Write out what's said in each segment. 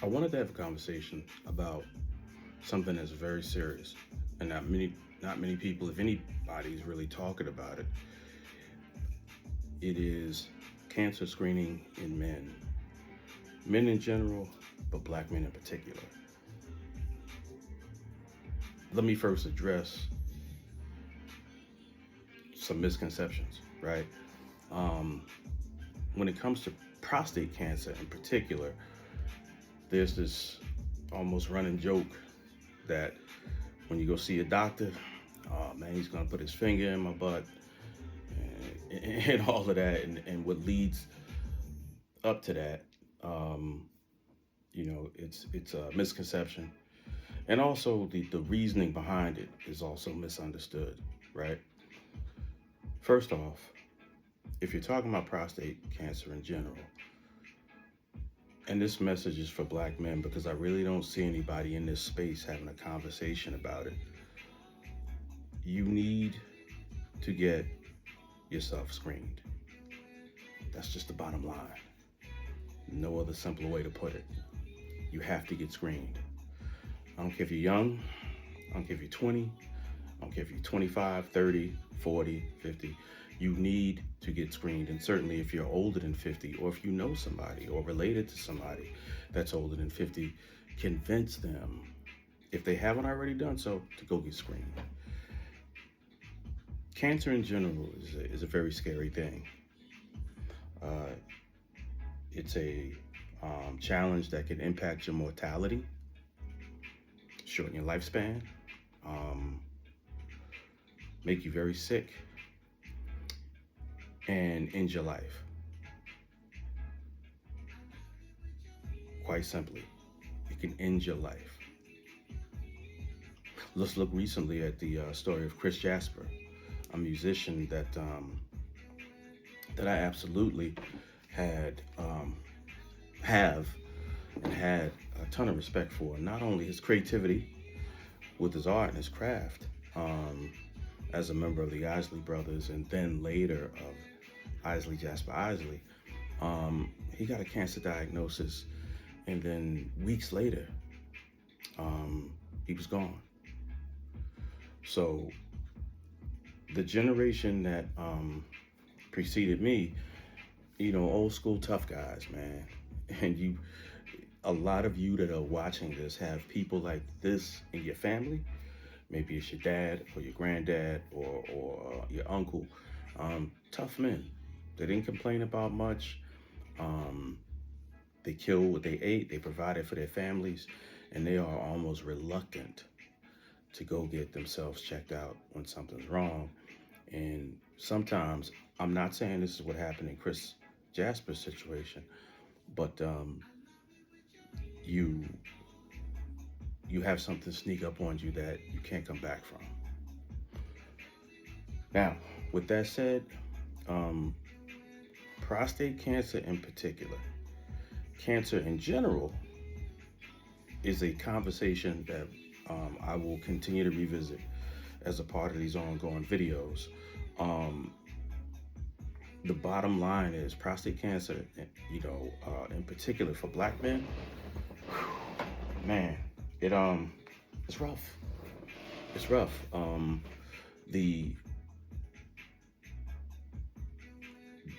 I wanted to have a conversation about something that's very serious, and not many people, if anybody, is really talking about it. It is cancer screening in men in general, but black men in particular. Let me first address some misconceptions, right? Um, when it comes to prostate cancer in particular, there's this almost running joke that when you go see a doctor, oh man, he's gonna put his finger in my butt and all of that, and what leads up to that, um, it's a misconception, and also the reasoning behind it is also misunderstood, right? First off, if you're talking about prostate cancer in general, and this message is for black men because I really don't see anybody in this space having a conversation about it. You need to get yourself screened. That's just the bottom line. No other simpler way to put it. You have to get screened. I don't care if you're young, I don't care if you're 20, I don't care if you're 25, 30, 40, 50. You need to get screened. And certainly if you're older than 50, or if you know somebody or related to somebody that's older than 50, convince them, if they haven't already done so, to go get screened. Cancer in general is a very scary thing. Uh, it's a challenge that can impact your mortality, shorten your lifespan, um, make you very sick, and end your life. Quite simply, it can end your life. Let's look recently at the story of Chris Jasper, a musician that I absolutely had have and had a ton of respect for. Not only his creativity with his art and his craft, as a member of the Isley Brothers, and then later of Isley Jasper Isley. He got a cancer diagnosis, and then weeks later, he was gone. So the generation that preceded me, old school tough guys, man, and a lot of you that are watching this have people like this in your family. Maybe it's your dad or your granddad or your uncle. Tough men. They didn't complain about much. Um, they killed what they ate. They provided for their families, and they are almost reluctant to go get themselves checked out when something's wrong. And sometimes, I'm not saying this is what happened in Chris Jasper's situation, but you you have something sneak up on you that you can't come back from. Now, with that said, um, prostate cancer in particular, cancer in general, is a conversation that I will continue to revisit as a part of these ongoing videos. Um, the bottom line is prostate cancer, in particular for black men, man, it's rough. It's rough. The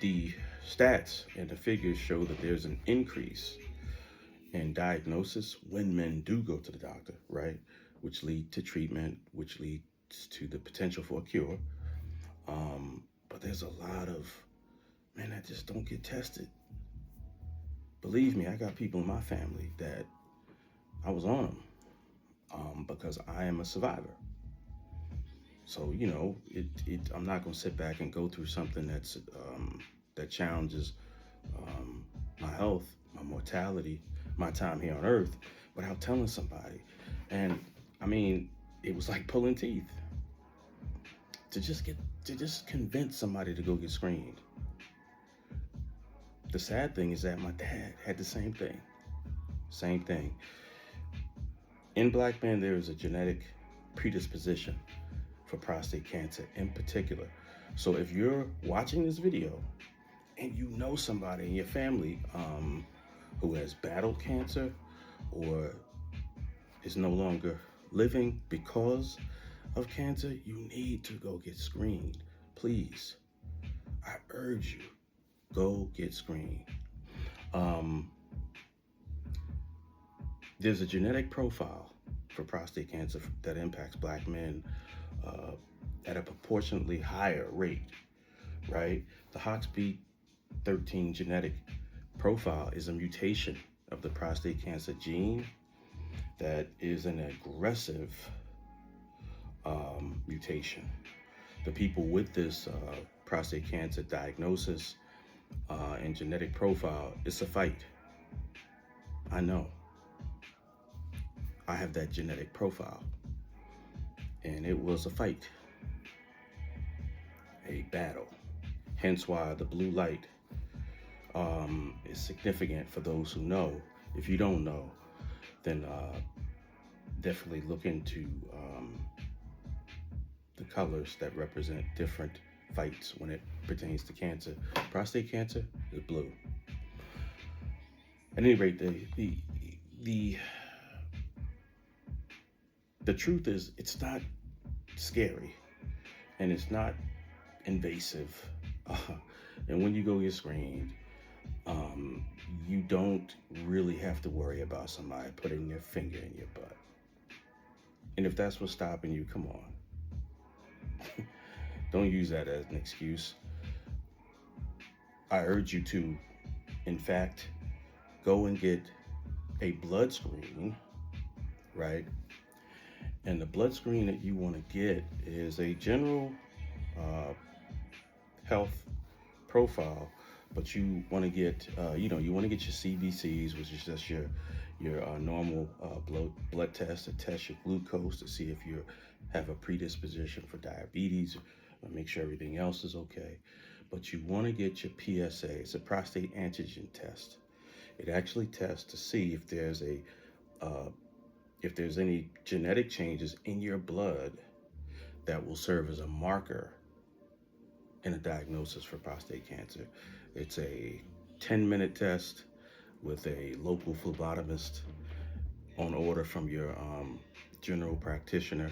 the stats and the figures show that there's an increase in diagnosis when men do go to the doctor, right? Which lead to treatment, which leads to the potential for a cure. But there's a lot of men that just don't get tested. Believe me, I got people in my family that I was on them because I am a survivor. So I'm not gonna sit back and go through something that challenges my health, my mortality, my time here on Earth, without telling somebody. And I mean, it was like pulling teeth to just convince somebody to go get screened. The sad thing is that my dad had the same thing. Same thing. In black men, there is a genetic predisposition for prostate cancer in particular. So if you're watching this video and you know somebody in your family who has battled cancer or is no longer living because of cancer, you need to go get screened. Please, I urge you, go get screened. Um, there's a genetic profile for prostate cancer that impacts Black men uh, at a proportionately higher rate, right? The HOXB13 genetic profile is a mutation of the prostate cancer gene that is an aggressive mutation. The people with this prostate cancer diagnosis and genetic profile, it's a fight. I know. I have that genetic profile, and it was a fight, a battle. Hence why the blue light is significant for those who know. If you don't know, then definitely look into the colors that represent different fights when it pertains to cancer. Prostate cancer is blue. At any rate, the truth is, it's not scary and it's not invasive. And when you go get screened, you don't really have to worry about somebody putting their finger in your butt. And if that's what's stopping you, come on. Don't use that as an excuse. I urge you to, in fact, go and get a blood screen, right? And the blood screen that you want to get is a general health profile, but you want to get, you want to get your CBCs, which is just your normal blood test to test your glucose to see if you have a predisposition for diabetes, or make sure everything else is okay. But you want to get your PSA. It's a prostate antigen test. It actually tests to see if there's any genetic changes in your blood that will serve as a marker in a diagnosis for prostate cancer. It's a 10-minute test with a local phlebotomist on order from your general practitioner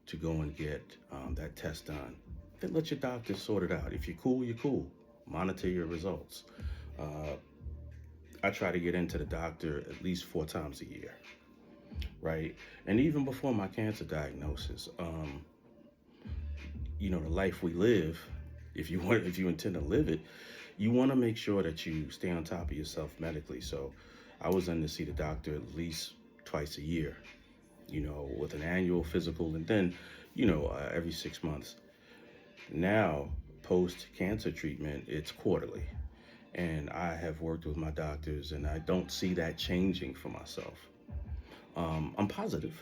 to go and get that test done. Then let your doctor sort it out. If you're cool, you're cool. Monitor your results. I try to get into the doctor at least 4 times a year, right? And even before my cancer diagnosis, the life we live, if you intend to live it, you want to make sure that you stay on top of yourself medically. So I was in to see the doctor at least twice a year, with an annual physical, and then, every 6 months. Now, post-cancer treatment, it's quarterly. And I have worked with my doctors, and I don't see that changing for myself. I'm positive.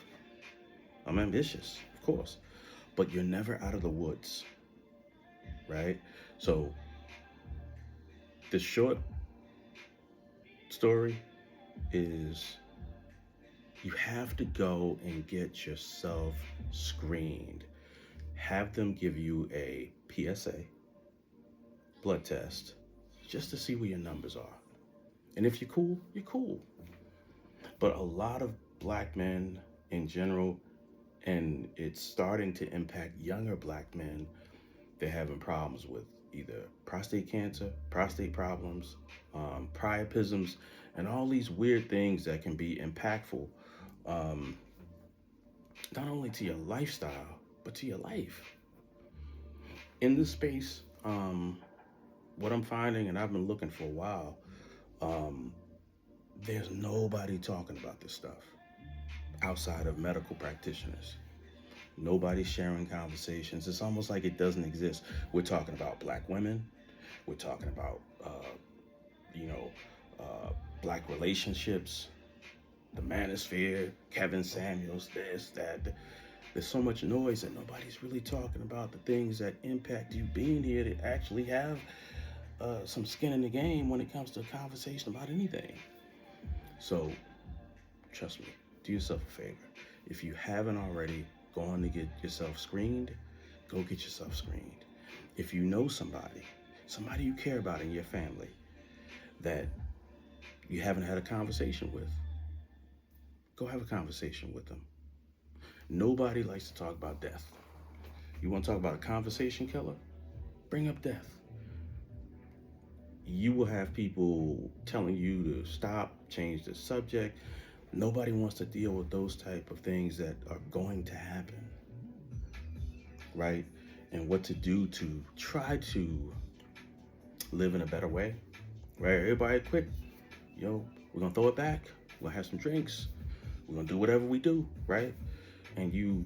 I'm ambitious, of course. But you're never out of the woods, right? So the short story is you have to go and get yourself screened. Have them give you a PSA blood test just to see where your numbers are. And if you're cool, you're cool. But a lot of Black men in general, and it's starting to impact younger Black men, they're having problems with either prostate cancer, prostate problems, priapisms, and all these weird things that can be impactful, not only to your lifestyle, but to your life. In this space, what I'm finding, and I've been looking for a while, there's nobody talking about this stuff outside of medical practitioners. Nobody's sharing conversations. It's almost like it doesn't exist. We're talking about Black women. We're talking about, Black relationships, the manosphere, Kevin Samuels, this, that. There's so much noise that nobody's really talking about the things that impact you being here to actually have some skin in the game when it comes to a conversation about anything. So, trust me, do yourself a favor. If you haven't already gone to get yourself screened, go get yourself screened. If you know somebody you care about in your family that you haven't had a conversation with, Go have a conversation with them. Nobody likes to talk about death. You want to talk about a conversation killer? Bring up death. You will have people telling you to stop, change the subject. Nobody wants to deal with those type of things that are going to happen, right? And what to do to try to live in a better way, right? Everybody quick, yo, we're gonna throw it back. We're gonna have some drinks. We're gonna do whatever we do, right? And you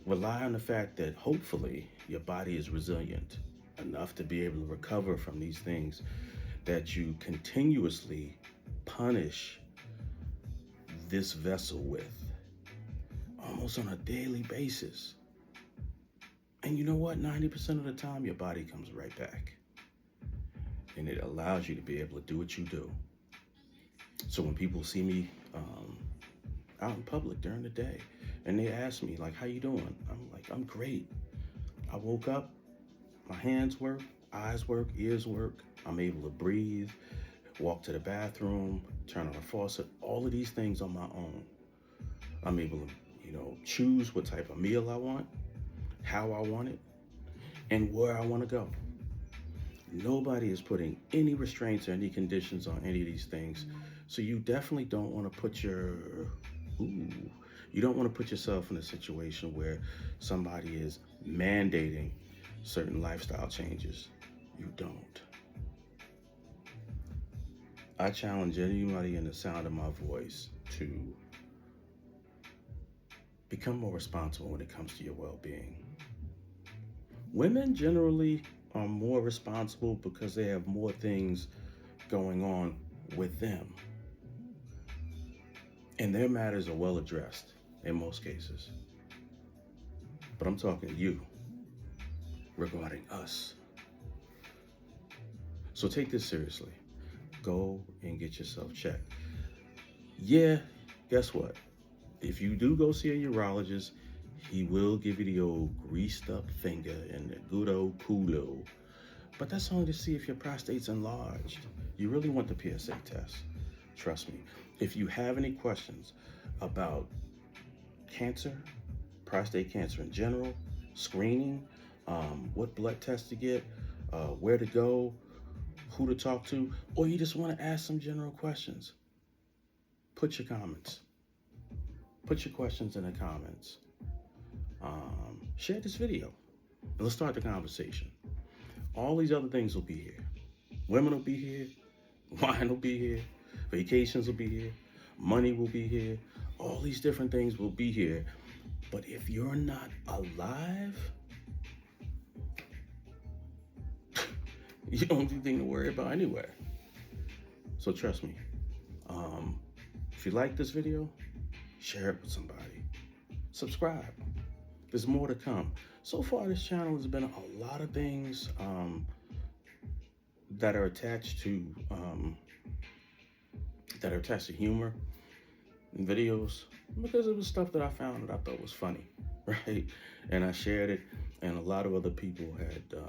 rely on the fact that hopefully your body is resilient enough to be able to recover from these things that you continuously punish this vessel with almost on a daily basis. And you know what? 90% of the time, your body comes right back. And it allows you to be able to do what you do. So when people see me out in public during the day and they ask me, like, how you doing? I'm like, I'm great. I woke up, my hands work, eyes work, ears work. I'm able to breathe, walk to the bathroom, turn on a faucet, all of these things on my own. I'm able to, choose what type of meal I want, how I want it, and where I want to go. Nobody is putting any restraints or any conditions on any of these things. So you definitely don't want to put you don't want to put yourself in a situation where somebody is mandating certain lifestyle changes. You don't. I challenge anybody in the sound of my voice to become more responsible when it comes to your well-being. Women generally are more responsible because they have more things going on with them. And their matters are well addressed in most cases. But I'm talking to you regarding us. So take this seriously. Go and get yourself checked. Yeah, guess what? If you do go see a urologist, he will give you the old greased up finger and the good old culo. But that's only to see if your prostate's enlarged. You really want the PSA test. Trust me. If you have any questions about cancer, prostate cancer in general, screening, what blood test to get, where to go, who to talk to, or you just want to ask some general questions, put your comments. Put your questions in the comments. Share this video and let's start the conversation. All these other things will be here. Women will be here. Wine will be here. Vacations will be here. Money will be here. All these different things will be here. But if you're not alive, you don't have anything to worry about anyway. So trust me. If you like this video, share it with somebody. Subscribe. There's more to come. So far, this channel has been a lot of things that are attached to humor and videos, because it was stuff that I found that I thought was funny, right? And I shared it, and a lot of other people had the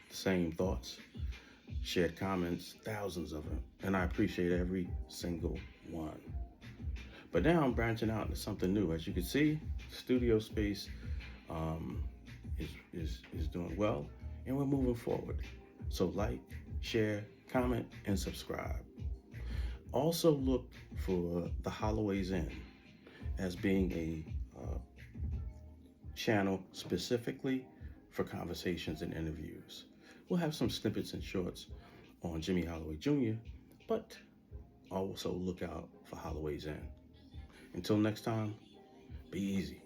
same thoughts, shared comments, thousands of them, and I appreciate every single one. But now I'm branching out into something new. As you can see, studio space is doing well, and we're moving forward. So like, share, comment, and subscribe. Also look for the Holloway's Inn as being a channel specifically for conversations and interviews. We'll have some snippets and shorts on Jimmy Holloway Jr., but also look out for Holloway's Inn. Until next time, be easy.